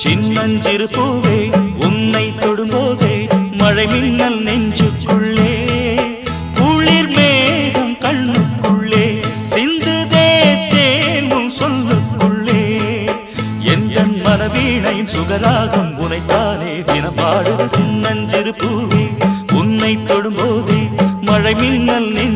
சின்னஞ்சிறு பூவே உன்னை தொடும்போதே மழை மின்னல் நெஞ்சுக்குள்ளே குளிர் மேகம் கண்ணுக்குள்ளே சிந்துதே தேனும் சொல்லுக்குள்ளே எந்தன் மனவீணையின் சுகராகம் உனைத்தானே தினம் பாடுது சின்னஞ்சிறு பூவே உன்னை தொடும்போதே மழை மின்னல் நெஞ்சு